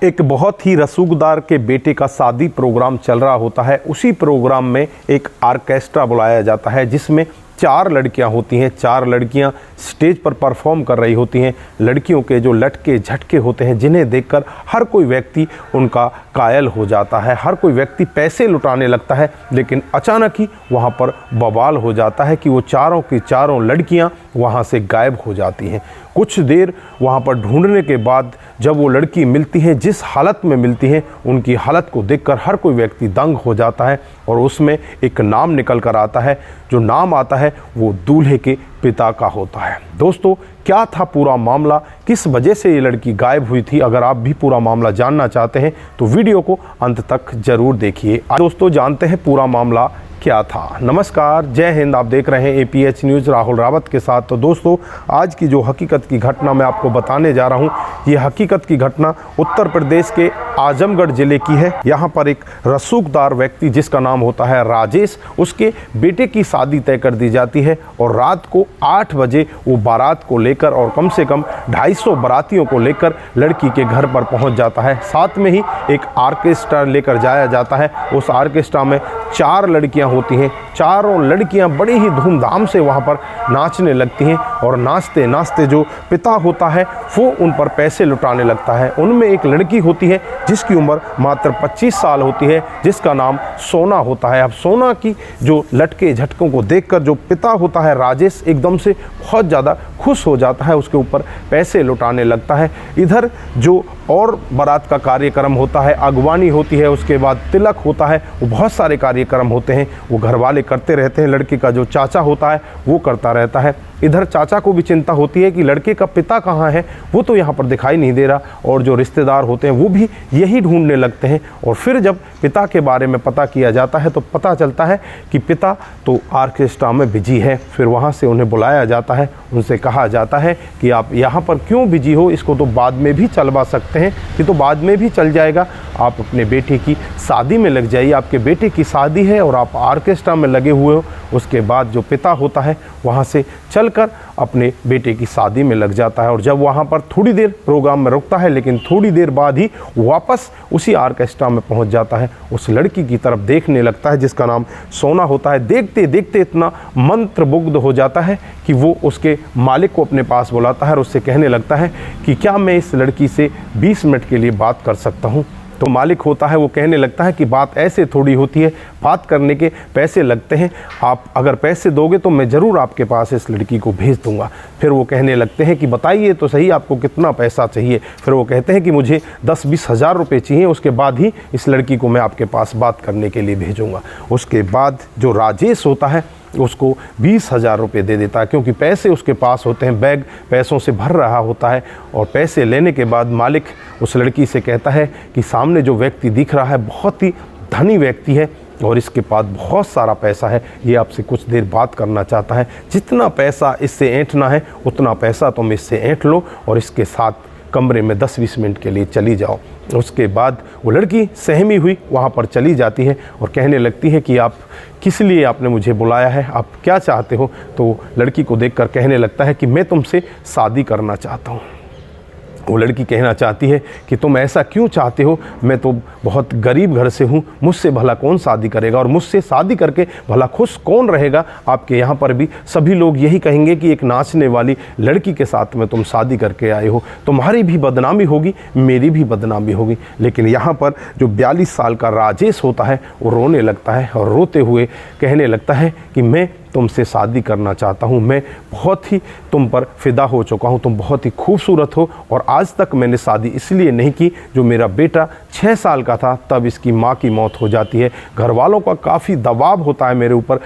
एक बहुत ही रसूखदार के बेटे का शादी प्रोग्राम चल रहा होता है। उसी प्रोग्राम में एक ऑर्केस्ट्रा बुलाया जाता है जिसमें 4 लड़कियां होती हैं। 4 लड़कियां स्टेज पर परफॉर्म कर रही होती हैं। लड़कियों के जो लटके झटके होते हैं जिन्हें देखकर हर कोई व्यक्ति उनका कायल हो जाता है, हर कोई व्यक्ति पैसे लुटाने लगता है। लेकिन अचानक ही वहाँ पर बवाल हो जाता है कि वो चारों की चारों लड़कियाँ वहाँ से गायब हो जाती हैं। कुछ देर वहाँ पर ढूंढने के बाद जब वो लड़की मिलती है, जिस हालत में मिलती है, उनकी हालत को देखकर हर कोई व्यक्ति दंग हो जाता है और उसमें एक नाम निकल कर आता है। जो नाम आता है वो दूल्हे के पिता का होता है। दोस्तों, क्या था पूरा मामला, किस वजह से ये लड़की गायब हुई थी? अगर आप भी पूरा मामला जानना चाहते हैं तो वीडियो को अंत तक जरूर देखिए। दोस्तों, जानते हैं पूरा मामला क्या था। नमस्कार, जय हिंद। आप देख रहे हैं APH न्यूज़ राहुल रावत के साथ। तो दोस्तों, आज की जो हकीकत की घटना मैं आपको बताने जा रहा हूँ, ये हकीकत की घटना उत्तर प्रदेश के आजमगढ़ ज़िले की है। यहाँ पर एक रसूखदार व्यक्ति जिसका नाम होता है राजेश, उसके बेटे की शादी तय कर दी जाती है और रात को 8 बजे वो बारात को लेकर और कम से कम 250 बारातियों को लेकर लड़की के घर पर पहुँच जाता है। साथ में ही एक ऑर्केस्ट्रा लेकर जाया जाता है। उस ऑर्केस्ट्रा में 4 लड़कियाँ होती हैं। चारों लड़कियां बड़ी ही धूमधाम से वहां पर नाचने लगती हैं और नाचते नाचते जो पिता होता है वो उन पर पैसे लुटाने लगता है। उनमें एक लड़की होती है जिसकी उम्र मात्र 25 साल होती है, जिसका नाम सोना होता है। अब सोना की जो लटके झटकों को देखकर जो पिता होता है राजेश एकदम से बहुत ज़्यादा खुश हो जाता है, उसके ऊपर पैसे लुटाने लगता है। इधर जो और बारात का कार्यक्रम होता है, अगवानी होती है, उसके बाद तिलक होता है, वो बहुत सारे कार्यक्रम होते हैं, वो घर वाले करते रहते हैं। लड़के का जो चाचा होता है वो करता रहता है। इधर चाचा को भी चिंता होती है कि लड़के का पिता कहाँ है, वो तो यहाँ पर दिखाई नहीं दे रहा। और जो रिश्तेदार होते हैं वो भी यही ढूंढने लगते हैं। और फिर जब पिता के बारे में पता किया जाता है तो पता चलता है कि पिता तो ऑर्केस्ट्रा में बिजी है। फिर वहाँ से उन्हें बुलाया जाता है, उनसे कहा जाता है कि आप यहाँ पर क्यों बिजी हो, इसको तो बाद में भी चलवा सकते हैं, ये तो बाद में भी चल जाएगा। आप अपने बेटे की शादी में लग जाइए, आपके बेटे की शादी है और आप ऑर्केस्ट्रा में लगे हुए हो। उसके बाद जो पिता होता है वहाँ से चलकर अपने बेटे की शादी में लग जाता है। और जब वहाँ पर थोड़ी देर प्रोग्राम में रुकता है, लेकिन थोड़ी देर बाद ही वापस उसी ऑर्केस्ट्रा में पहुँच जाता है। उस लड़की की तरफ देखने लगता है जिसका नाम सोना होता है। देखते देखते इतना मंत्रमुग्ध हो जाता है कि वो उसके मालिक को अपने पास बुलाता है और उससे कहने लगता है कि क्या मैं इस लड़की से 20 मिनट के लिए बात कर सकता हूँ? तो मालिक होता है वो कहने लगता है कि बात ऐसे थोड़ी होती है, बात करने के पैसे लगते हैं। आप अगर पैसे दोगे तो मैं ज़रूर आपके पास इस लड़की को भेज दूंगा। फिर वो कहने लगते हैं कि बताइए तो सही, आपको कितना पैसा चाहिए? फिर वो कहते हैं कि मुझे 10-20 हज़ार रुपये चाहिए, उसके बाद ही इस लड़की को मैं आपके पास बात करने के लिए भेजूँगा। उसके बाद जो राजेश होता है उसको 20 हज़ार रुपये दे देता है, क्योंकि पैसे उसके पास होते हैं, बैग पैसों से भर रहा होता है। और पैसे लेने के बाद मालिक उस लड़की से कहता है कि सामने जो व्यक्ति दिख रहा है बहुत ही धनी व्यक्ति है और इसके पास बहुत सारा पैसा है, ये आपसे कुछ देर बात करना चाहता है। जितना पैसा इससे ऐंठना है उतना पैसा तुम इससे ऐंठ लो और इसके साथ कमरे में 10-20 मिनट के लिए चली जाओ। उसके बाद वो लड़की सहमी हुई वहाँ पर चली जाती है और कहने लगती है कि आप किस लिए आपने मुझे बुलाया है, आप क्या चाहते हो? तो लड़की को देखकर कहने लगता है कि मैं तुमसे शादी करना चाहता हूँ। वो लड़की कहना चाहती है कि तुम ऐसा क्यों चाहते हो, मैं तो बहुत गरीब घर से हूँ, मुझसे भला कौन शादी करेगा और मुझसे शादी करके भला खुश कौन रहेगा? आपके यहाँ पर भी सभी लोग यही कहेंगे कि एक नाचने वाली लड़की के साथ में तुम शादी करके आए हो, तुम्हारी भी बदनामी होगी, मेरी भी बदनामी होगी। लेकिन यहाँ पर जो 42 साल का राजेश होता है वो रोने लगता है और रोते हुए कहने लगता है कि मैं तुमसे शादी करना चाहता हूँ, मैं बहुत ही तुम पर फिदा हो चुका हूँ, तुम बहुत ही खूबसूरत हो और आज तक मैंने शादी इसलिए नहीं की, जो मेरा बेटा 6 साल का था तब इसकी माँ की मौत हो जाती है। घर वालों का काफ़ी दबाव होता है मेरे ऊपर,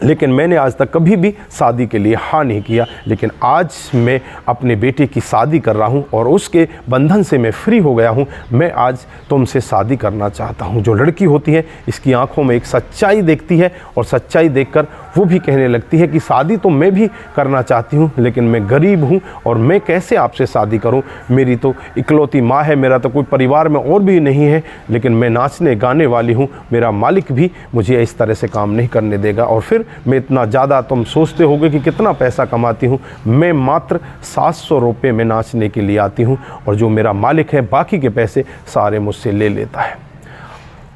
लेकिन मैंने आज तक कभी भी शादी के लिए हाँ नहीं किया। लेकिन आज मैं अपने बेटे की शादी कर रहा हूँ और उसके बंधन से मैं फ्री हो गया हूँ। मैं आज तुमसे शादी करना चाहता हूँ। जो लड़की होती है इसकी आंखों में एक सच्चाई देखती है और सच्चाई देखकर वो भी कहने लगती है कि शादी तो मैं भी करना चाहती हूँ, लेकिन मैं गरीब हूँ और मैं कैसे आपसे शादी करूँ? मेरी तो इकलौती माँ है, मेरा तो कोई परिवार में और भी नहीं है, लेकिन मैं नाचने गाने वाली हूँ, मेरा मालिक भी मुझे इस तरह से काम नहीं करने देगा। और फिर में इतना ज़्यादा तुम सोचते होगे कि कितना पैसा कमाती हूँ, मैं मात्र 700 रुपये में नाचने के लिए आती हूँ और जो मेरा मालिक है बाकी के पैसे सारे मुझसे ले लेता है।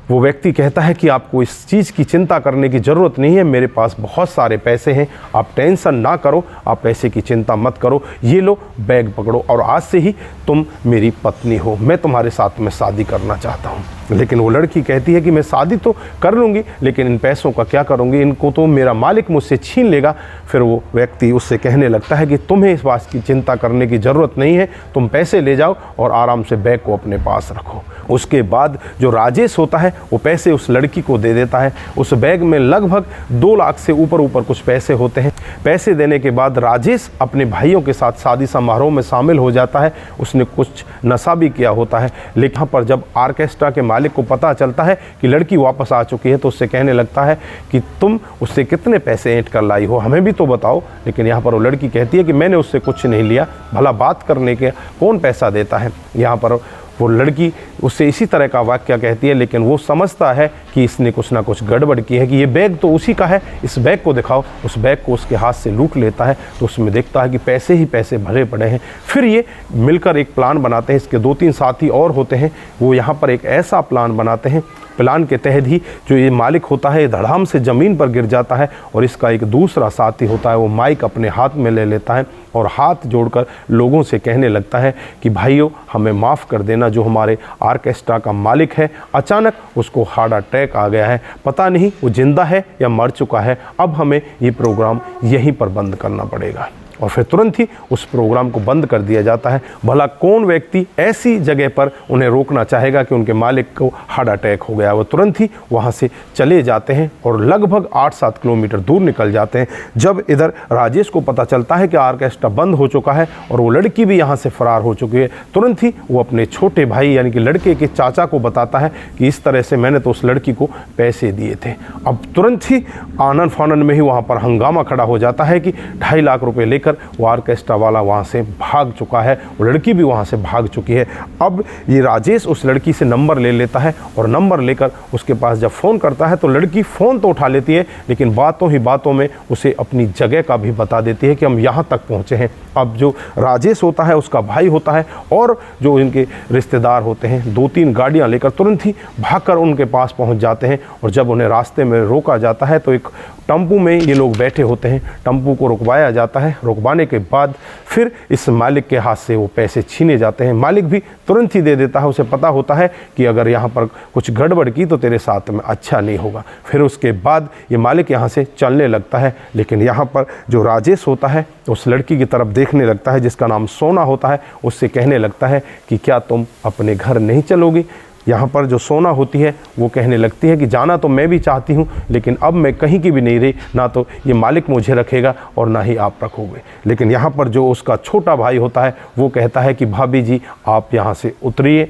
वो व्यक्ति कहता है कि आपको इस चीज़ की चिंता करने की ज़रूरत नहीं है, मेरे पास बहुत सारे पैसे हैं, आप टेंशन ना करो, आप पैसे की चिंता मत करो, ये लो बैग पकड़ो और आज से ही तुम मेरी पत्नी हो, मैं तुम्हारे साथ में शादी करना चाहता हूँ। लेकिन वो लड़की कहती है कि मैं शादी तो कर लूँगी लेकिन इन पैसों का क्या करूँगी, इनको तो मेरा मालिक मुझसे छीन लेगा। फिर वो व्यक्ति उससे कहने लगता है कि तुम्हें इस बात की चिंता करने की ज़रूरत नहीं है, तुम पैसे ले जाओ और आराम से बैग को अपने पास रखो। उसके बाद जो राजेश होता है वो पैसे उस लड़की को दे देता है। उस बैग में लगभग 2 लाख से ऊपर कुछ पैसे होते हैं। पैसे देने के बाद राजेश अपने भाइयों के साथ शादी समारोह में शामिल हो जाता है। उसने कुछ नशा भी किया होता है। लेकिन यहाँ पर जब ऑर्केस्ट्रा के मालिक को पता चलता है कि लड़की वापस आ चुकी है तो उससे कहने लगता है कि तुम उससे कितने पैसे ऐंठ कर लाई हो, हमें भी तो बताओ। लेकिन यहाँ पर वो लड़की कहती है कि मैंने उससे कुछ नहीं लिया, भला बात करने के कौन पैसा देता है। यहाँ पर वो लड़की उससे इसी तरह का वाक्य कहती है, लेकिन वो समझता है कि इसने कुछ ना कुछ गड़बड़ की है, कि ये बैग तो उसी का है, इस बैग को दिखाओ। उस बैग को उसके हाथ से लूट लेता है तो उसमें देखता है कि पैसे ही पैसे भरे पड़े हैं। फिर ये मिलकर एक प्लान बनाते हैं, इसके 2-3 साथी और होते हैं। वो यहाँ पर एक ऐसा प्लान बनाते हैं, प्लान के तहत ही जो ये मालिक होता है धड़ाम से ज़मीन पर गिर जाता है और इसका एक दूसरा साथी होता है वो माइक अपने हाथ में ले लेता है और हाथ जोड़कर लोगों से कहने लगता है कि भाइयों हमें माफ़ कर देना, जो हमारे ऑर्केस्ट्रा का मालिक है अचानक उसको हार्ट अटैक आ गया है, पता नहीं वो जिंदा है या मर चुका है, अब हमें ये प्रोग्राम यहीं पर बंद करना पड़ेगा। और फिर तुरंत ही उस प्रोग्राम को बंद कर दिया जाता है। भला कौन व्यक्ति ऐसी जगह पर उन्हें रोकना चाहेगा कि उनके मालिक को हार्ट अटैक हो गया। वो तुरंत ही वहाँ से चले जाते हैं और लगभग 8-7 किलोमीटर दूर निकल जाते हैं। जब इधर राजेश को पता चलता है कि ऑर्केस्ट्रा बंद हो चुका है और वो लड़की भी यहाँ से फरार हो चुकी है, तुरंत ही वो अपने छोटे भाई यानी कि लड़के के चाचा को बताता है कि इस तरह से मैंने तो उस लड़की को पैसे दिए थे। अब तुरंत ही आनन फानन में ही वहाँ पर हंगामा खड़ा हो जाता है कि 2.5 लाख रुपये लेकर वो ऑर्केस्ट्रा वाला वहाँ से भाग चुका है, वो लड़की भी वहाँ से भाग चुकी है। अब ये राजेश उस लड़की से नंबर ले लेता है और नंबर लेकर उसके पास जब फ़ोन करता है तो लड़की फ़ोन तो उठा लेती है, लेकिन बातों ही बातों में उसे अपनी जगह का भी बता देती है कि हम यहाँ तक पहुँचे हैं। अब जो राजेश होता है उसका भाई होता है और जो इनके रिश्तेदार होते हैं 2-3 गाड़ियाँ लेकर तुरंत ही भागकर उनके पास पहुँच जाते हैं। और जब उन्हें रास्ते में रोका जाता है तो एक टम्पू में ये लोग बैठे होते हैं, टम्पू को रुकवाया जाता है। रुकवाने के बाद फिर इस मालिक के हाथ से वो पैसे छीने जाते हैं। मालिक भी तुरंत ही दे देता है, उसे पता होता है कि अगर यहाँ पर कुछ गड़बड़ की तो तेरे साथ में अच्छा नहीं होगा। फिर उसके बाद ये मालिक यहाँ से चलने लगता है, लेकिन यहाँ पर जो राजेश होता है उस लड़की की तरफ देखने लगता है जिसका नाम सोना होता है, उससे कहने लगता है कि क्या तुम अपने घर नहीं चलोगी। यहाँ पर जो सोना होती है वो कहने लगती है कि जाना तो मैं भी चाहती हूँ, लेकिन अब मैं कहीं की भी नहीं रही, ना तो ये मालिक मुझे रखेगा और ना ही आप रखोगे। लेकिन यहाँ पर जो उसका छोटा भाई होता है वो कहता है कि भाभी जी आप यहाँ से उतरिए,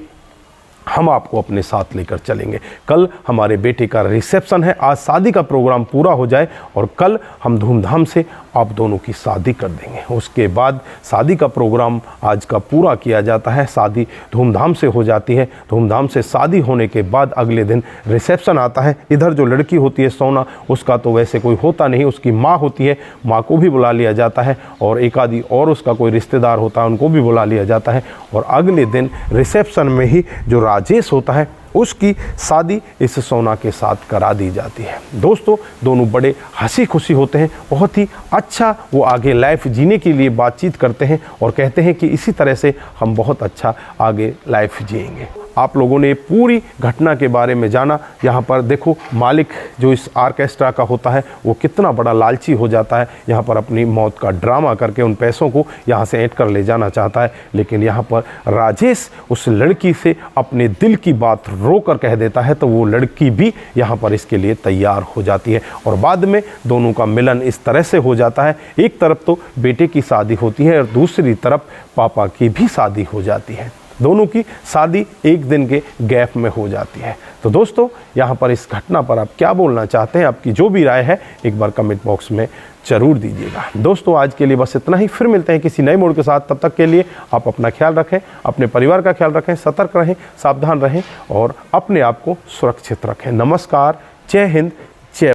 हम आपको अपने साथ लेकर चलेंगे। कल हमारे बेटे का रिसेप्शन है, आज शादी का प्रोग्राम पूरा हो जाए और कल हम धूमधाम से आप दोनों की शादी कर देंगे। उसके बाद शादी का प्रोग्राम आज का पूरा किया जाता है, शादी धूमधाम से हो जाती है। धूमधाम से शादी होने के बाद अगले दिन रिसेप्शन आता है। इधर जो लड़की होती है सोना, उसका तो वैसे कोई होता नहीं, उसकी माँ होती है, माँ को भी बुला लिया जाता है और एक आधी और उसका कोई रिश्तेदार होता है उनको भी बुला लिया जाता है। और अगले दिन रिसेप्शन में ही जो राजेश होता है उसकी शादी इस सोना के साथ करा दी जाती है। दोस्तों दोनों बड़े हंसी खुशी होते हैं, बहुत ही अच्छा वो आगे लाइफ जीने के लिए बातचीत करते हैं और कहते हैं कि इसी तरह से हम बहुत अच्छा आगे लाइफ जिएंगे। आप लोगों ने पूरी घटना के बारे में जाना। यहाँ पर देखो मालिक जो इस ऑर्केस्ट्रा का होता है वो कितना बड़ा लालची हो जाता है, यहाँ पर अपनी मौत का ड्रामा करके उन पैसों को यहाँ से ऐंठ कर ले जाना चाहता है। लेकिन यहाँ पर राजेश उस लड़की से अपने दिल की बात रोकर कह देता है तो वो लड़की भी यहाँ पर इसके लिए तैयार हो जाती है और बाद में दोनों का मिलन इस तरह से हो जाता है। एक तरफ तो बेटे की शादी होती है और दूसरी तरफ पापा की भी शादी हो जाती है। दोनों की शादी एक दिन के गैप में हो जाती है। तो दोस्तों यहाँ पर इस घटना पर आप क्या बोलना चाहते हैं, आपकी जो भी राय है एक बार कमेंट बॉक्स में ज़रूर दीजिएगा। दोस्तों आज के लिए बस इतना ही, फिर मिलते हैं किसी नए मोड़ के साथ। तब तक के लिए आप अपना ख्याल रखें, अपने परिवार का ख्याल रखें, सतर्क रहें, सावधान रहें और अपने आप को सुरक्षित रखें। नमस्कार, जय हिंद,